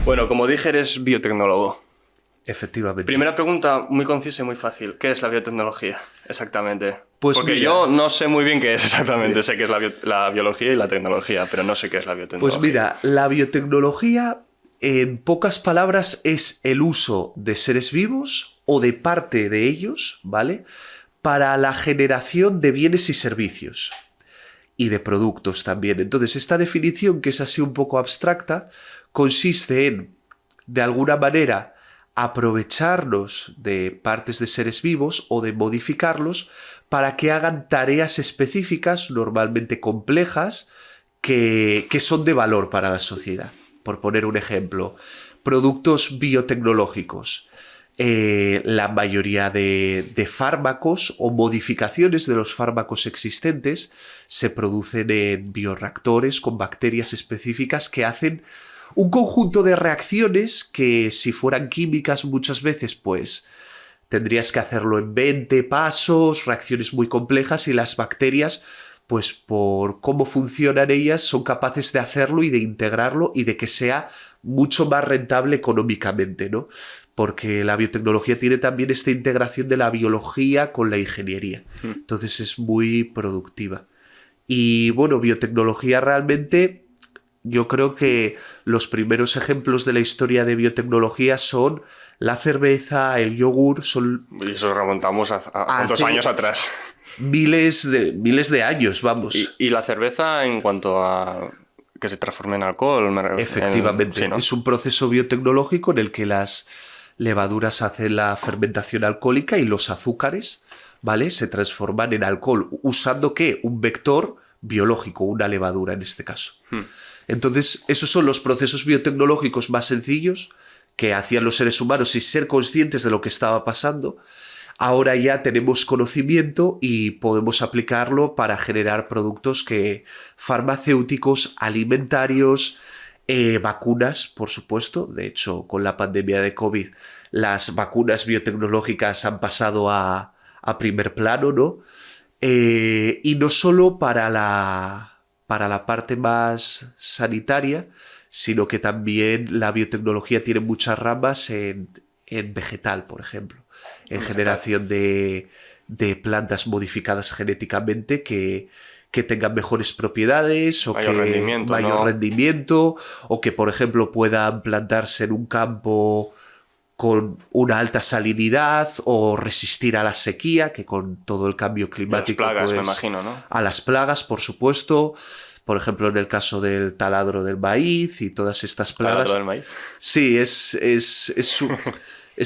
Bueno, como dije, eres biotecnólogo. Efectivamente. Primera pregunta muy concisa y muy fácil. ¿Qué es la biotecnología exactamente? Pues porque mira, yo no sé muy bien qué es exactamente. Sé que es la biología y la tecnología, pero no sé qué es la biotecnología. Pues mira, la biotecnología, en pocas palabras, es el uso de seres vivos o de parte de ellos, ¿vale? Para la generación de bienes y servicios. Y de productos también. Entonces, esta definición, que es así un poco abstracta, consiste en, de alguna manera, aprovecharnos de partes de seres vivos o de modificarlos para que hagan tareas específicas, normalmente complejas, que son de valor para la sociedad. Por poner un ejemplo, productos biotecnológicos. La mayoría de fármacos o modificaciones de los fármacos existentes se producen en bioreactores con bacterias específicas que hacen un conjunto de reacciones que, si fueran químicas, muchas veces pues tendrías que hacerlo en 20 pasos, reacciones muy complejas, y las bacterias, pues por cómo funcionan ellas, son capaces de hacerlo y de integrarlo y de que sea mucho más rentable económicamente, ¿no? Porque la biotecnología tiene también esta integración de la biología con la ingeniería. Entonces es muy productiva. Y bueno, biotecnología realmente, yo creo que los primeros ejemplos de la historia de biotecnología son la cerveza, el yogur, son... Y eso remontamos a cuántos años atrás. Miles de años, vamos. ¿Y la cerveza en cuanto a que se transforme en alcohol? Efectivamente, Sí, ¿no? es un proceso biotecnológico en el que las levaduras hacen la fermentación alcohólica y los azúcares, ¿vale?, se transforman en alcohol, usando ¿qué? Un vector biológico, una levadura en este caso. Entonces, esos son los procesos biotecnológicos más sencillos que hacían los seres humanos sin ser conscientes de lo que estaba pasando. Ahora ya tenemos conocimiento y podemos aplicarlo para generar productos farmacéuticos, alimentarios, vacunas, por supuesto. De hecho, con la pandemia de COVID, las vacunas biotecnológicas han pasado a primer plano, ¿no? Y no solo para la parte más sanitaria, sino que también la biotecnología tiene muchas ramas en vegetal, por ejemplo. En generación de plantas modificadas genéticamente que tengan mejores propiedades o mayor rendimiento, o que, por ejemplo, puedan plantarse en un campo con una alta salinidad o resistir a la sequía, que con todo el cambio climático... Y las plagas, pues, me imagino, ¿no? A las plagas, por supuesto. Por ejemplo, en el caso del taladro del maíz y todas estas plagas... ¿Taladro del maíz? Sí, es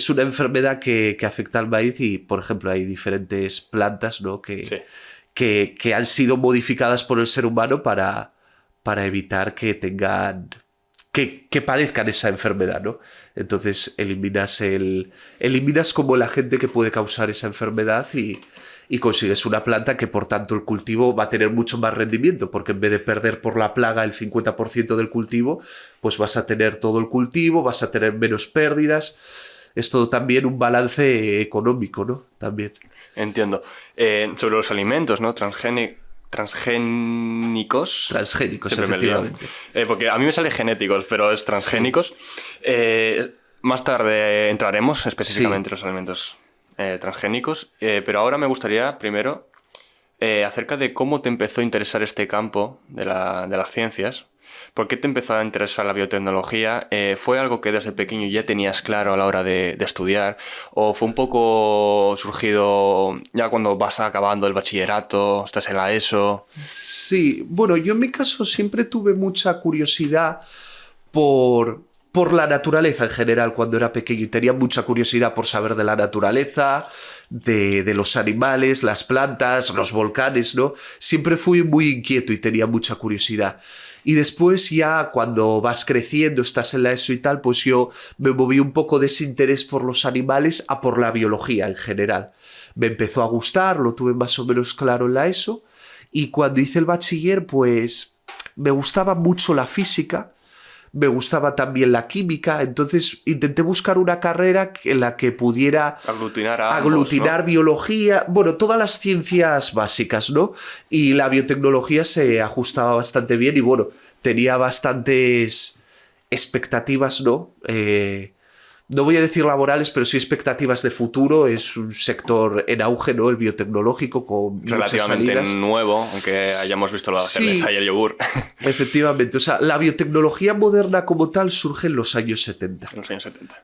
una enfermedad que afecta al maíz y, por ejemplo, hay diferentes plantas, ¿no?, Sí. que han sido modificadas por el ser humano para evitar que tengan... que padezcan esa enfermedad, ¿no? Entonces eliminas como el agente que puede causar esa enfermedad y consigues una planta que, por tanto, el cultivo va a tener mucho más rendimiento, porque en vez de perder por la plaga el 50% del cultivo, pues vas a tener todo el cultivo, vas a tener menos pérdidas. Es todo también un balance económico, ¿no? También. Entiendo. Sobre los alimentos, ¿no? Transgénicos. Transgénicos, efectivamente. Porque a mí me sale genéticos, pero es transgénicos. Sí. Más tarde entraremos específicamente en los alimentos transgénicos, pero ahora me gustaría primero acerca de cómo te empezó a interesar este campo de las ciencias. ¿Por qué te empezó a interesar la biotecnología? ¿Fue algo que desde pequeño ya tenías claro a la hora de estudiar? ¿O fue un poco surgido ya cuando vas acabando el bachillerato, estás en la ESO? Sí, bueno, yo en mi caso siempre tuve mucha curiosidad por la naturaleza en general cuando era pequeño, y tenía mucha curiosidad por saber de la naturaleza, de los animales, las plantas, los volcanes, ¿no? Siempre fui muy inquieto y tenía mucha curiosidad. Y después ya cuando vas creciendo, estás en la ESO y tal, pues yo me moví un poco de ese interés por los animales a por la biología en general. Me empezó a gustar, lo tuve más o menos claro en la ESO, y cuando hice el bachiller, pues me gustaba mucho la física, me gustaba también la química, entonces intenté buscar una carrera en la que pudiera aglutinar, ¿no?, biología, bueno, todas las ciencias básicas, ¿no? Y la biotecnología se ajustaba bastante bien y, bueno, tenía bastantes expectativas, ¿no? No voy a decir laborales, pero sí expectativas de futuro. Es un sector en auge, ¿no? El biotecnológico, con muchas Relativamente salidas. nuevo, aunque hayamos visto la Sí, cerveza y el yogur efectivamente. O sea, la biotecnología moderna como tal surge en los años 70. en los años 70.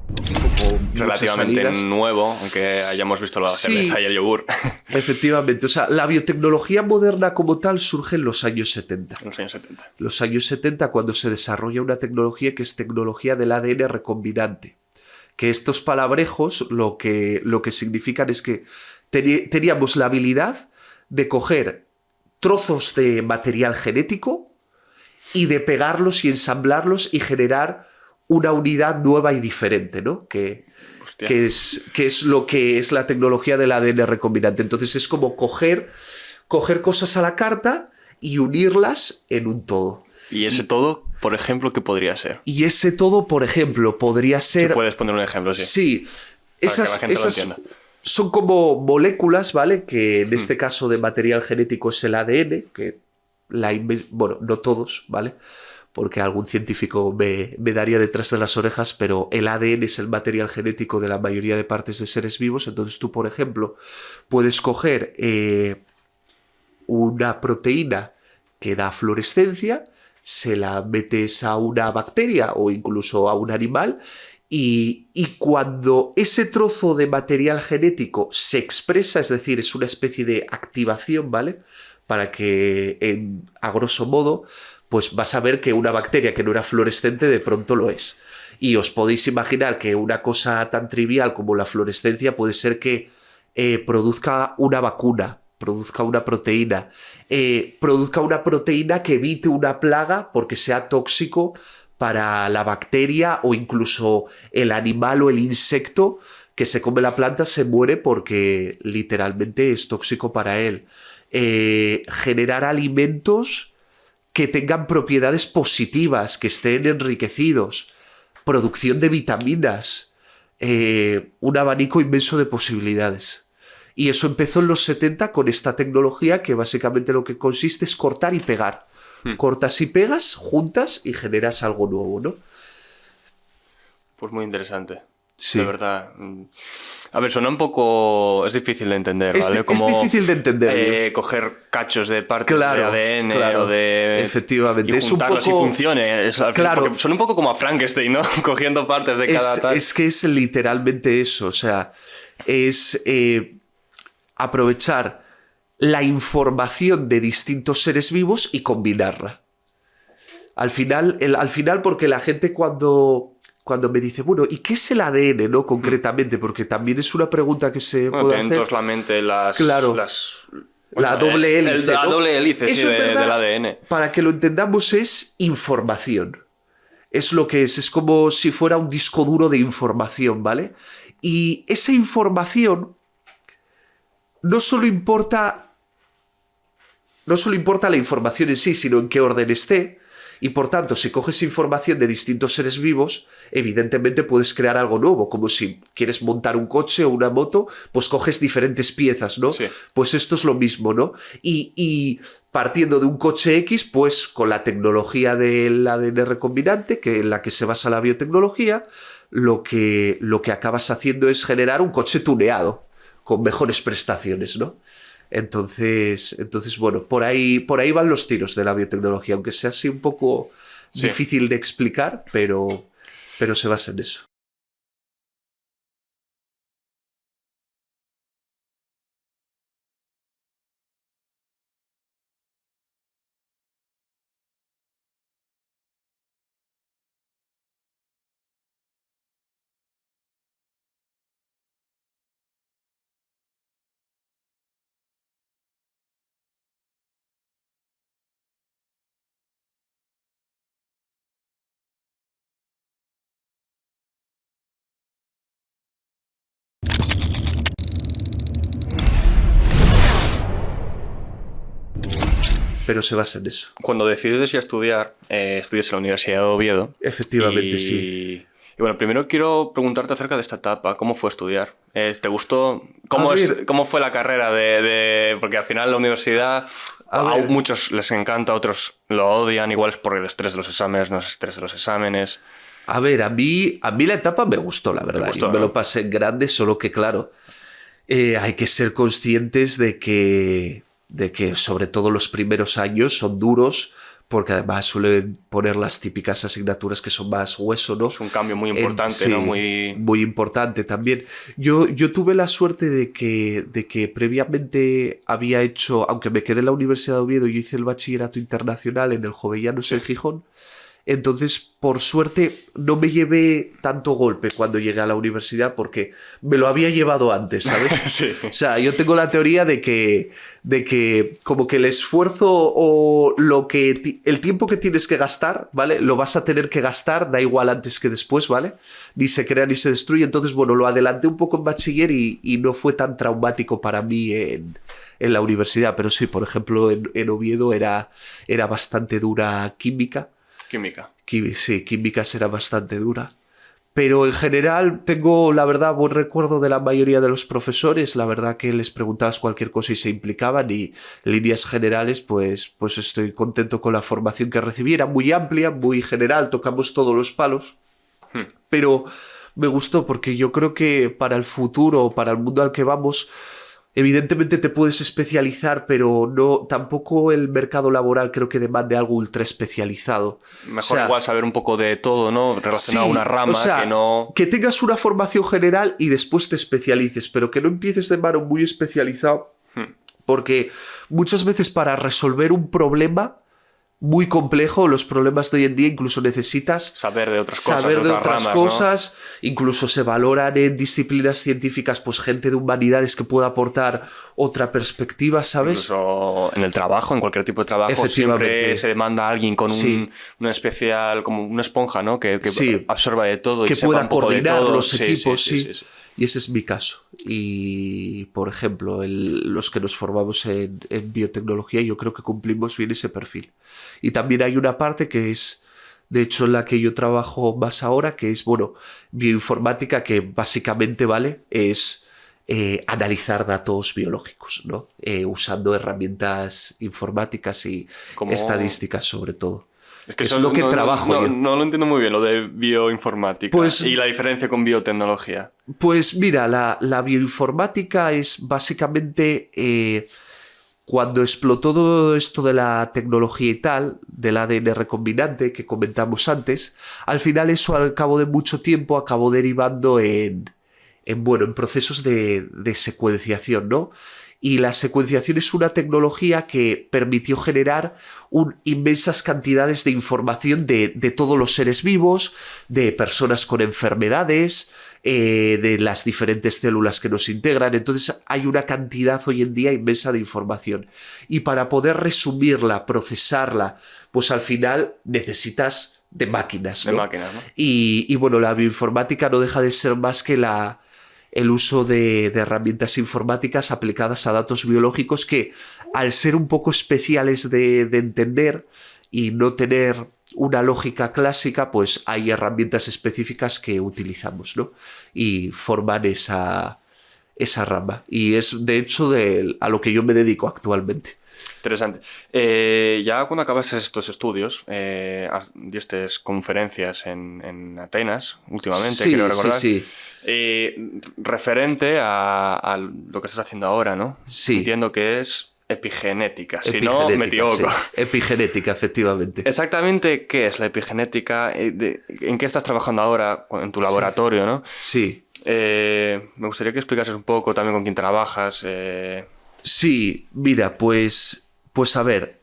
Con muchas Relativamente salidas. nuevo, aunque hayamos visto la Sí, cerveza y el yogur efectivamente. O sea, la biotecnología moderna como tal surge en los años 70. en los años 70. Los años 70 cuando se desarrolla una tecnología que es tecnología del ADN recombinante. Que estos palabrejos lo que significan es que teníamos la habilidad de coger trozos de material genético y de pegarlos y ensamblarlos y generar una unidad nueva y diferente, ¿no? Hostia. Que es lo que es la tecnología del ADN recombinante. Entonces es como coger cosas a la carta y unirlas en un todo. Y ese Y, todo, por ejemplo, ¿qué podría ser? y ese todo, por ejemplo, podría Si ser... puedes poner un ejemplo, sí, Sí, para que la gente lo esas entienda. son como moléculas, ¿vale? Que en Hmm. este caso de material genético es el ADN, que bueno, no todos, ¿vale? Porque algún científico me daría detrás de las orejas, pero el ADN es el material genético de la mayoría de partes de seres vivos. Entonces tú, por ejemplo, puedes coger una proteína que da fluorescencia, se la metes a una bacteria o incluso a un animal y cuando ese trozo de material genético se expresa, es decir, es una especie de activación, ¿vale? Para que, a grosso modo, pues vas a ver que una bacteria que no era fluorescente de pronto lo es. Y os podéis imaginar que una cosa tan trivial como la fluorescencia puede ser que produzca una vacuna, produzca una proteína que evite una plaga porque sea tóxico para la bacteria o incluso el animal o el insecto que se come la planta se muere porque literalmente es tóxico para él. Generar alimentos que tengan propiedades positivas, que estén enriquecidos, producción de vitaminas, un abanico inmenso de posibilidades. Y eso empezó en los 70 con esta tecnología que básicamente lo que consiste es cortar y pegar. Hmm. Cortas y pegas, juntas y generas algo nuevo, ¿no? Pues muy interesante, de Sí. verdad. A ver, suena un poco... Es difícil de entender, ¿vale? Es Como difícil de entenderlo. coger cachos de partes de Claro, ADN o claro. de... y Efectivamente. Es un juntarlos y poco... funcione. Claro, Porque suena un poco como a Frankenstein, ¿no? Cogiendo partes de cada tal. es que es literalmente eso. O sea, es aprovechar la información de distintos seres vivos y combinarla. Al final porque la gente cuando me dice, bueno, ¿y qué es el ADN, no? Hmm. Concretamente, porque también es una pregunta que se Bueno, puede tienen hacer. todos la mente las... Claro, la bueno, doble hélice, la ¿no? doble hélice, sí, Eso en del verdad, ADN. para que lo entendamos, es información. Es lo que es como si fuera un disco duro de información, ¿vale? Y esa información no solo importa, no solo importa la información en sí, sino en qué orden esté. Y por tanto, si coges información de distintos seres vivos, evidentemente puedes crear algo nuevo, como si quieres montar un coche o una moto, pues coges diferentes piezas, ¿no? Sí. Pues esto es lo mismo, ¿no? Y partiendo de un coche X, pues con la tecnología del ADN recombinante, que en la que se basa la biotecnología, lo que acabas haciendo es generar un coche tuneado, con mejores prestaciones, ¿no? Entonces, bueno, por ahí van los tiros de la biotecnología, aunque sea así un poco Sí. difícil de explicar, pero se basa en eso. pero se basa en eso. Cuando decides ya estudiar, estudias en la Universidad de Oviedo. Efectivamente, sí. Y bueno, primero quiero preguntarte acerca de esta etapa. ¿Cómo fue estudiar? ¿Te gustó? ¿Cómo fue la carrera porque al final la universidad a muchos les encanta, a otros lo odian, igual es por el estrés de los exámenes, no es estrés de los exámenes. A ver, a mí la etapa me gustó, la verdad. Yo me lo pasé en grande, solo que claro, hay que ser conscientes de que sobre todo los primeros años son duros, porque además suelen poner las típicas asignaturas que son más hueso, ¿no? Es un cambio muy importante, sí, ¿no? Muy importante también. Yo tuve la suerte de que previamente había hecho, aunque me quedé en la Universidad de Oviedo, yo hice el bachillerato internacional en el Jovellanos en Gijón. Entonces, por suerte, no me llevé tanto golpe cuando llegué a la universidad porque me lo había llevado antes, ¿sabes? Sí. O sea, yo tengo la teoría de que como que el esfuerzo o el tiempo que tienes que gastar, ¿vale? Lo vas a tener que gastar, da igual antes que después, ¿vale? Ni se crea ni se destruye. Entonces, bueno, lo adelanté un poco en bachiller y no fue tan traumático para mí en la universidad. Pero sí, por ejemplo, en Oviedo era bastante dura química. Sí, química será bastante dura. Pero en general tengo, la verdad, buen recuerdo de la mayoría de los profesores. La verdad que les preguntabas cualquier cosa y se implicaban, y en líneas generales pues estoy contento con la formación que recibí. Era muy amplia, muy general, tocamos todos los palos. Pero me gustó porque yo creo que para el futuro, para el mundo al que vamos, evidentemente te puedes especializar, pero no, tampoco el mercado laboral creo que demande algo ultra especializado. Mejor igual saber un poco de todo, ¿no? Relacionado a una rama, que no... Que tengas una formación general y después te especialices, pero que no empieces de mano muy especializado, porque muchas veces para resolver un problema muy complejo, los problemas de hoy en día, incluso necesitas saber de otras cosas, ¿no? Incluso se valoran en disciplinas científicas pues gente de humanidades que pueda aportar otra perspectiva, ¿sabes? Incluso en el trabajo, en cualquier tipo de trabajo, siempre se demanda a alguien con un especial, como una esponja, ¿no? Que absorba de todo, que y sepa pueda un poco coordinar de todo. Los equipos, sí. Y ese es mi caso. Y, por ejemplo, los que nos formamos en biotecnología, yo creo que cumplimos bien ese perfil. Y también hay una parte que es, de hecho, en la que yo trabajo más ahora, que es, bioinformática, que básicamente, es analizar datos biológicos, ¿no? Usando herramientas informáticas y estadísticas, sobre todo. Es que eso es lo que trabajo yo. No lo entiendo muy bien, lo de bioinformática y la diferencia con biotecnología. Pues mira, la bioinformática es básicamente cuando explotó todo esto de la tecnología y tal, del ADN recombinante que comentamos antes, al final eso al cabo de mucho tiempo acabó derivando en procesos de secuenciación, ¿no? Y la secuenciación es una tecnología que permitió generar inmensas cantidades de información de todos los seres vivos, de personas con enfermedades, de las diferentes células que nos integran. Entonces hay una cantidad hoy en día inmensa de información. Y para poder resumirla, procesarla, pues al final necesitas de máquinas, ¿no? De máquinas, ¿no? Y la bioinformática no deja de ser más que el uso de herramientas informáticas aplicadas a datos biológicos que, al ser un poco especiales de entender y no tener una lógica clásica, pues hay herramientas específicas que utilizamos, ¿no? Y forman esa rama. Y es, de hecho, a lo que yo me dedico actualmente. Interesante. Ya cuando acabaste estos estudios, diste conferencias en Atenas últimamente, quiero recordar. Sí. Referente a lo que estás haciendo ahora, ¿no? Sí. Entiendo que es epigenética, si no me equivoco. Sí. Epigenética, efectivamente. Exactamente, ¿qué es la epigenética? ¿En qué estás trabajando ahora en tu laboratorio, no? Sí. Me gustaría que explicases un poco también con quién trabajas. Sí, mira, pues a ver,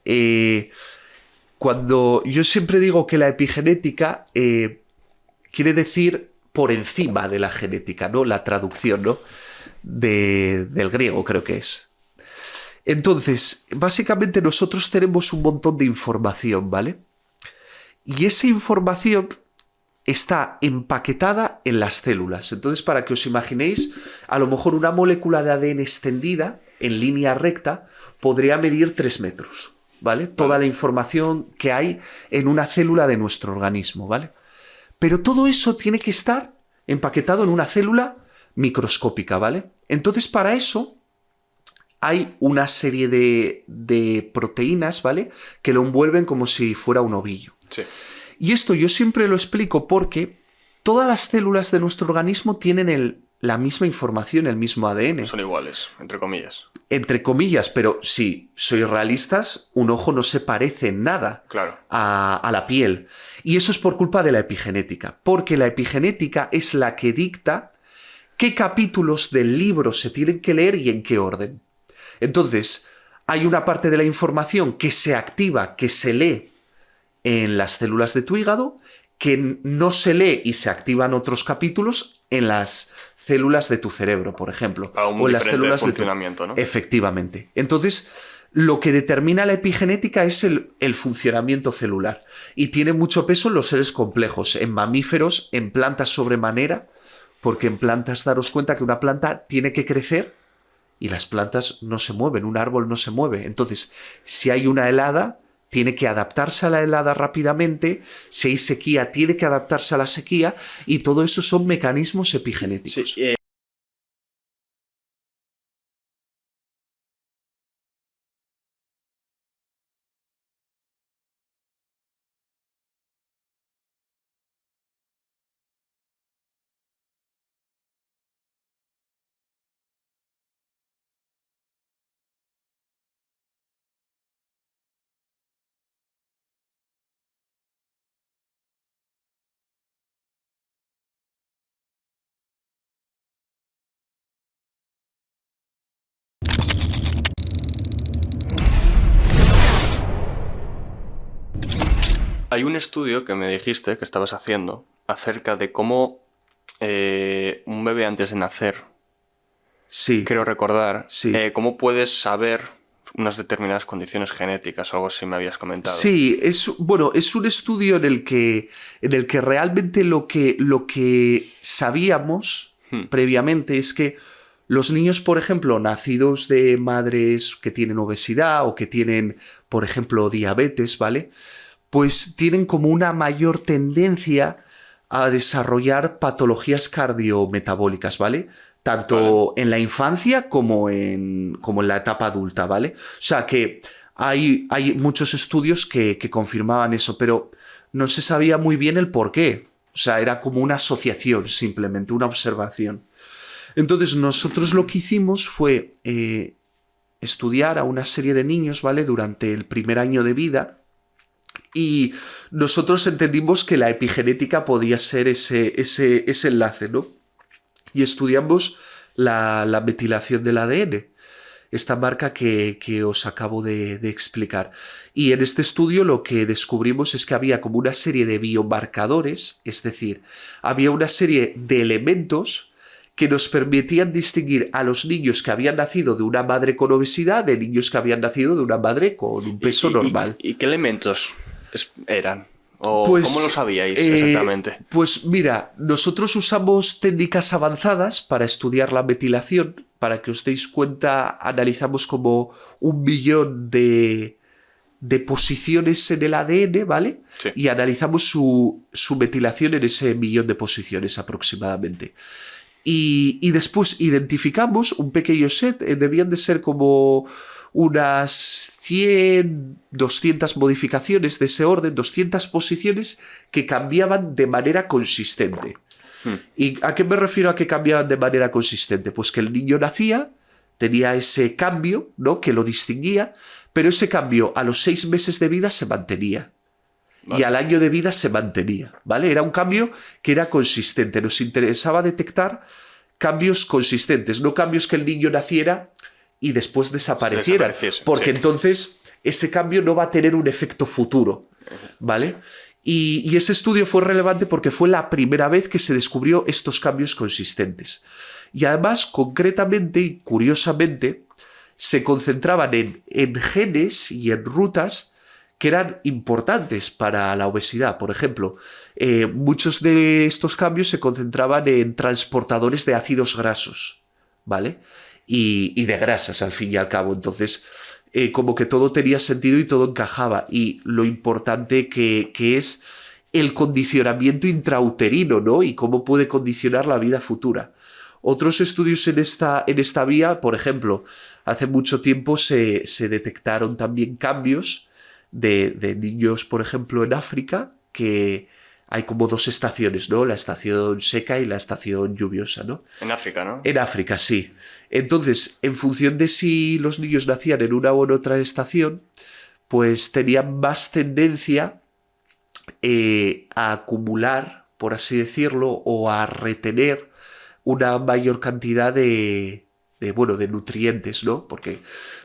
cuando yo siempre digo que la epigenética quiere decir por encima de la genética, ¿no? La traducción, ¿no? Del griego, creo que es. Entonces, básicamente nosotros tenemos un montón de información, ¿vale? Y esa información está empaquetada en las células. Entonces, para que os imaginéis, a lo mejor una molécula de ADN extendida en línea recta podría medir 3 metros, ¿vale? Toda la información que hay en una célula de nuestro organismo, ¿vale? Pero todo eso tiene que estar empaquetado en una célula microscópica, ¿vale? Entonces, para eso hay una serie de proteínas, ¿vale? Que lo envuelven como si fuera un ovillo. Sí. Y esto yo siempre lo explico porque todas las células de nuestro organismo tienen la misma información, el mismo ADN. Son iguales, entre comillas. Entre comillas, pero si sois realistas, un ojo no se parece en nada Claro. a la piel. Y eso es por culpa de la epigenética, porque la epigenética es la que dicta qué capítulos del libro se tienen que leer y en qué orden. Entonces, hay una parte de la información que se activa, que se lee en las células de tu hígado, que no se lee y se activan otros capítulos en las células de tu cerebro, por ejemplo. Para un o en las diferente células funcionamiento, ¿no? Efectivamente. Entonces, lo que determina la epigenética es el funcionamiento celular. Y tiene mucho peso en los seres complejos, en mamíferos, en plantas sobremanera, porque en plantas daros cuenta que una planta tiene que crecer y las plantas no se mueven, un árbol no se mueve. Entonces, si hay una helada, tiene que adaptarse a la helada rápidamente, si hay sequía, tiene que adaptarse a la sequía, y todo eso son mecanismos epigenéticos. Sí, hay un estudio que me dijiste que estabas haciendo acerca de cómo un bebé antes de nacer, Sí. creo recordar, Sí. cómo puedes saber unas determinadas condiciones genéticas o algo así me habías comentado. Sí, es un estudio en el que realmente lo que sabíamos previamente es que los niños, por ejemplo, nacidos de madres que tienen obesidad o que tienen, por ejemplo, diabetes, ¿vale? Pues tienen como una mayor tendencia a desarrollar patologías cardiometabólicas, ¿vale? Tanto en la infancia como en la etapa adulta, ¿vale? O sea que hay muchos estudios que confirmaban eso, pero no se sabía muy bien el por qué. O sea, era como una asociación, simplemente, una observación. Entonces, nosotros lo que hicimos fue estudiar a una serie de niños, ¿vale? Durante el primer año de vida. Y nosotros entendimos que la epigenética podía ser ese enlace, ¿no? Y estudiamos la metilación del ADN, esta marca que os acabo de explicar. Y en este estudio lo que descubrimos es que había como una serie de biomarcadores, es decir, había una serie de elementos que nos permitían distinguir a los niños que habían nacido de una madre con obesidad de niños que habían nacido de una madre con un peso normal. ¿Y qué elementos eran? ¿O Pues, cómo lo sabíais exactamente? Pues mira, nosotros usamos técnicas avanzadas para estudiar la metilación. Para que os deis cuenta, analizamos como 1 millón de posiciones en el ADN, ¿vale? Sí. Y analizamos su metilación en ese 1 millón de posiciones aproximadamente. Y después identificamos un pequeño set, debían de ser como unas 100, 200 modificaciones de ese orden, 200 posiciones que cambiaban de manera consistente. ¿Y a qué me refiero a que cambiaban de manera consistente? Pues que el niño nacía, tenía ese cambio, ¿no? Que lo distinguía, pero ese cambio a los 6 meses de vida se mantenía. Vale. Y al año de vida se mantenía, ¿vale? Era un cambio que era consistente. Nos interesaba detectar cambios consistentes, no cambios que el niño naciera y después desapareciera. Porque entonces ese cambio no va a tener un efecto futuro, ¿vale? Y ese estudio fue relevante porque fue la primera vez que se descubrió estos cambios consistentes. Y además, concretamente y curiosamente, se concentraban en genes y en rutas que eran importantes para la obesidad. Por ejemplo, muchos de estos cambios se concentraban en transportadores de ácidos grasos, ¿vale? Y de grasas, al fin y al cabo. Entonces, como que todo tenía sentido y todo encajaba. Y lo importante que es el condicionamiento intrauterino, ¿no? Y cómo puede condicionar la vida futura. Otros estudios en esta vía, por ejemplo, hace mucho tiempo se detectaron también cambios de niños, por ejemplo, en África, que hay como 2 estaciones, ¿no? La estación seca y la estación lluviosa, ¿no? En África, ¿no? En África, sí. Entonces, en función de si los niños nacían en una o en otra estación, pues tenían más tendencia a acumular, por así decirlo, o a retener una mayor cantidad de nutrientes, ¿no? Porque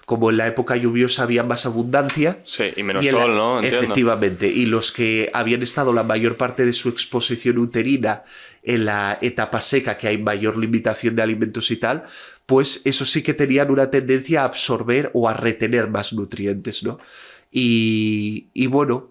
como en la época lluviosa había más abundancia... Sí, y menos sol, ¿no? Entiendo. Efectivamente, y los que habían estado la mayor parte de su exposición uterina en la etapa seca, que hay mayor limitación de alimentos y tal, pues eso sí que tenían una tendencia a absorber o a retener más nutrientes, ¿no? Y bueno...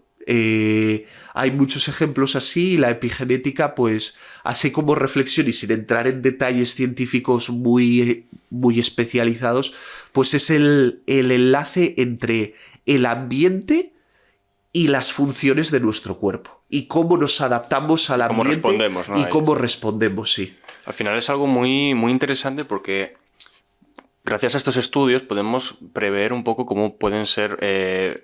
hay muchos ejemplos así y la epigenética, pues, así como reflexión y sin entrar en detalles científicos muy, muy especializados, pues es el enlace entre el ambiente y las funciones de nuestro cuerpo y cómo nos adaptamos al ambiente respondemos, ¿no? y cómo respondemos, sí. Al final es algo muy, muy interesante porque gracias a estos estudios podemos prever un poco cómo pueden ser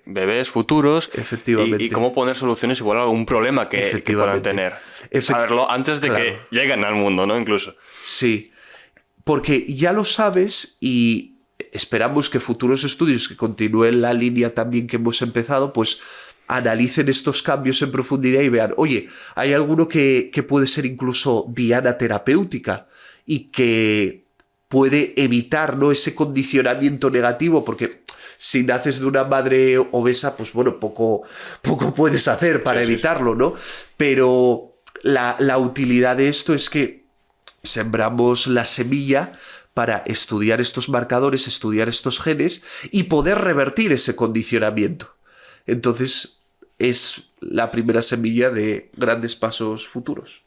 bebés futuros Efectivamente. y cómo poner soluciones igual a algún problema que puedan tener. Saberlo antes de que lleguen al mundo, ¿no? Incluso. Sí, porque ya lo sabes y esperamos que futuros estudios que continúen la línea también que hemos empezado, pues analicen estos cambios en profundidad y vean, oye, hay alguno que puede ser incluso diana terapéutica y que puede evitar, ¿no?, ese condicionamiento negativo, porque si naces de una madre obesa, pues bueno, poco puedes hacer para evitarlo, ¿no? Pero la utilidad de esto es que sembramos la semilla para estudiar estos marcadores, estudiar estos genes y poder revertir ese condicionamiento. Entonces, es la primera semilla de grandes pasos futuros.